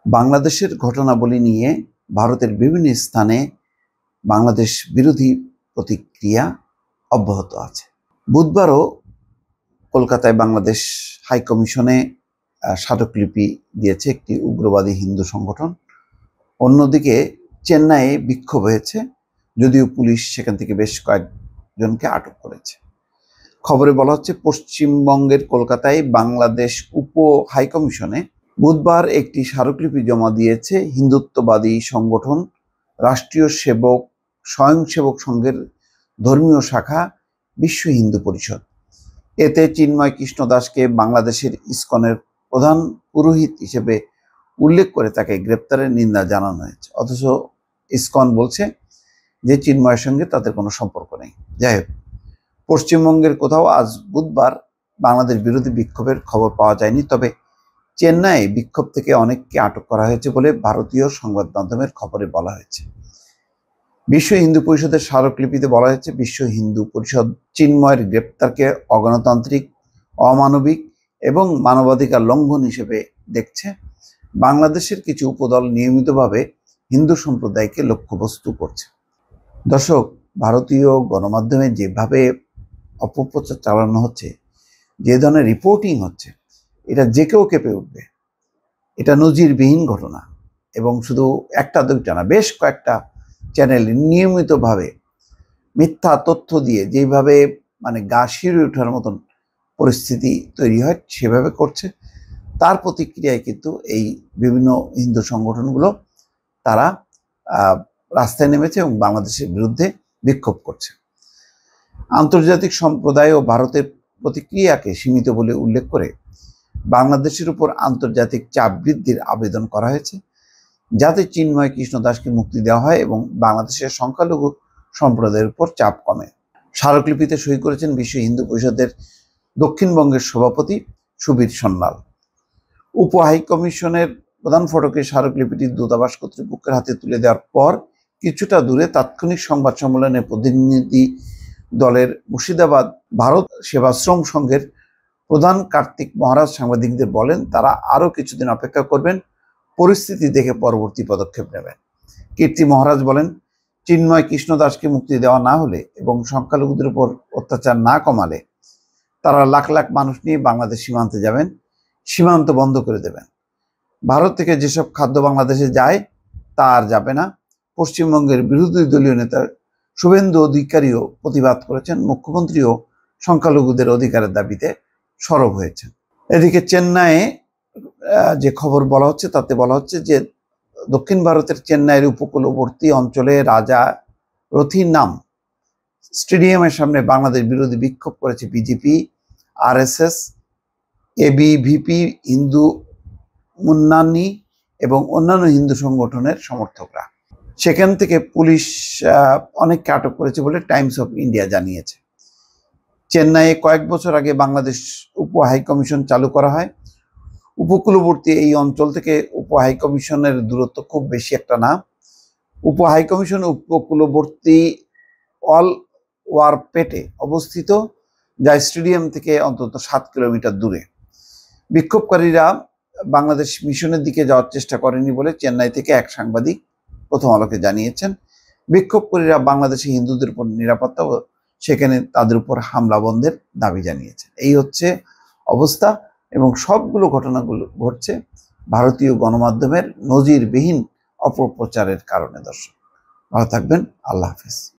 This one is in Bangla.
বাংলাদেশের ঘটনাবলী নিয়ে ভারতের বিভিন্ন স্থানে বাংলাদেশ বিরোধী প্রতিক্রিয়া অব্যাহত আছে। বুধবারও কলকাতায় বাংলাদেশ হাইকমিশনে স্মারকলিপি দিয়েছে একটি উগ্রবাদী হিন্দু সংগঠন। অন্যদিকে চেন্নাইয়ে বিক্ষোভ হয়েছে, যদিও পুলিশ সেখান থেকে বেশ কয়েকজনকে আটক করেছে। খবরে বলা হচ্ছে পশ্চিমবঙ্গের কলকাতায় বাংলাদেশ উপ হাইকমিশনে বুধবার একটি স্মারকলিপি জমা দিয়েছে হিন্দুত্ববাদী সংগঠন রাষ্ট্রীয় স্বয়ংসেবক সংঘের ধর্মীয় শাখা বিশ্ব হিন্দু পরিষদ। এতে চিন্ময় কৃষ্ণ দাসকে বাংলাদেশের ইসকনের প্রধান পুরোহিত হিসেবে উল্লেখ করে তাকে গ্রেপ্তারের নিন্দা জানানো হয়েছে। অথচ ইসকন বলছে যে চিন্ময়ের সঙ্গে তাদের কোনো সম্পর্ক নেই। যাই হোক, পশ্চিমবঙ্গের কোথাও আজ বুধবার বাংলাদেশ বিরোধী বিক্ষোভের খবর পাওয়া যায়নি, তবে চেন্নাই বিক্ষোভ থেকে অনেককে আটক করা হয়েছে বলে ভারতীয় সংবাদ মাধ্যমের খবরে বলা হয়েছে। বিশ্ব হিন্দু পরিষদের স্মারকলিপিতে বলা হয়েছে, বিশ্ব হিন্দু পরিষদ চিন্ময়ের গ্রেপ্তারকে অগণতান্ত্রিক, অমানবিক এবং মানবাধিকার লঙ্ঘন হিসেবে দেখছে। বাংলাদেশের কিছু উপদল নিয়মিতভাবে হিন্দু সম্প্রদায়কে লক্ষ্যবস্তু করছে। দর্শক, ভারতীয় গণমাধ্যমে যেভাবে অপপ্রচার চালানো হচ্ছে, যে ধরনের রিপোর্টিং হচ্ছে, এটা যে কেউ কেঁপে উঠবে। এটা নজিরবিহীন ঘটনা এবং শুধু একটা দুইটা না, বেশ কয়েকটা চ্যানেল নিয়মিতভাবে মিথ্যা তথ্য দিয়ে যেভাবে গা শিউরে ওঠার মতন পরিস্থিতি তৈরি হয় সেভাবে করছে। তার প্রতিক্রিয়ায় কিন্তু এই বিভিন্ন হিন্দু সংগঠনগুলো তারা রাস্তায় নেমেছে এবং বাংলাদেশের বিরুদ্ধে বিক্ষোভ করছে। আন্তর্জাতিক সম্প্রদায় ও ভারতের প্রতিক্রিয়াকে সীমিত বলে উল্লেখ করে বাংলাদেশের উপর আন্তর্জাতিক চাপ বৃদ্ধির আবেদন করা হয়েছে, যাতে চিন্ময় কৃষ্ণ দাসকে মুক্তি দেওয়া হয় এবং বাংলাদেশের সংখ্যালঘু সম্প্রদায়ের উপর চাপ কমে। স্মারকলিপিতে সই করেছেন বিশ্ব হিন্দু পরিষদের দক্ষিণবঙ্গের সভাপতি সুবীর সন্ন্যাল। উপ হাইকমিশনের প্রধান ফটকে স্মারকলিপিটি দূতাবাস কর্তৃপক্ষের হাতে তুলে দেওয়ার পর কিছুটা দূরে তাৎক্ষণিক সংবাদ সম্মেলনে প্রতিনিধি দলের মুর্শিদাবাদ ভারত সেবাশ্রম সংঘের প্রধান কার্তিক মহারাজ সাংবাদিকদের বলেন, তারা আরও কিছুদিন অপেক্ষা করবেন, পরিস্থিতি দেখে পরবর্তী পদক্ষেপ নেবেন। কীর্তি মহারাজ বলেন, চিন্ময় কৃষ্ণ দাসকে মুক্তি দেওয়া না হলে এবং সংখ্যালঘুদের উপর অত্যাচার না কমালে তারা লাখ লাখ মানুষ নিয়ে বাংলাদেশ সীমান্তে যাবেন, সীমান্ত বন্ধ করে দেবেন। ভারত থেকে যেসব খাদ্য বাংলাদেশে যায় তা আর যাবে না। পশ্চিমবঙ্গের বিরোধী দলীয় নেতা শুভেন্দু অধিকারীও প্রতিবাদ করেছেন, মুখ্যমন্ত্রীও সংখ্যালঘুদের অধিকারের দাবিতে সরব হয়েছেন। এদিকে চেন্নাইয়ে যে খবর বলা হচ্ছে তাতে বলা হচ্ছে যে দক্ষিণ ভারতের চেন্নাইয়ের উপকূলবর্তী অঞ্চলে রাজা রথিনাম স্টেডিয়ামের সামনে বাংলাদেশ বিরোধী বিক্ষোভ করেছে বিজেপি, আরএসএস, এবিভিপি, হিন্দু মুন্নানি এবং অন্যান্য হিন্দু সংগঠনের সমর্থকরা। সেখান থেকে পুলিশ অনেককে আটক করেছে বলে টাইমস অফ ইন্ডিয়া জানিয়েছে। চেন্নাইয়ে কয়েক বছর আগে বাংলাদেশ উপ হাইকমিশন চালু করা হয়। উপকূলবর্তী এই অঞ্চল থেকে উপ হাইকমিশনের দূরত্ব খুব বেশি একটা না। উপ হাইকমিশন উপকূলবর্তী অলওয়ারপেটে অবস্থিত, যা স্টেডিয়াম থেকে অন্তত 7 কিলোমিটার দূরে। বিক্ষোভকারীরা বাংলাদেশ মিশনের দিকে যাওয়ার চেষ্টা করেনি বলে চেন্নাই থেকে এক সাংবাদিক প্রথম আলোকে জানিয়েছেন। বিক্ষোভকারীরা বাংলাদেশি হিন্দুদের উপর নিরাপত্তা ও সেখানে তাদের উপর হামলা বন্ধের দাবি জানিয়েছেন। এই হচ্ছে অবস্থা এবং সবগুলো ঘটনাগুলো ঘটছে ভারতীয় গণমাধ্যমের নজিরবিহীন অপপ্রচারের কারণে। দর্শক, ভালো থাকবেন। আল্লাহ হাফেজ।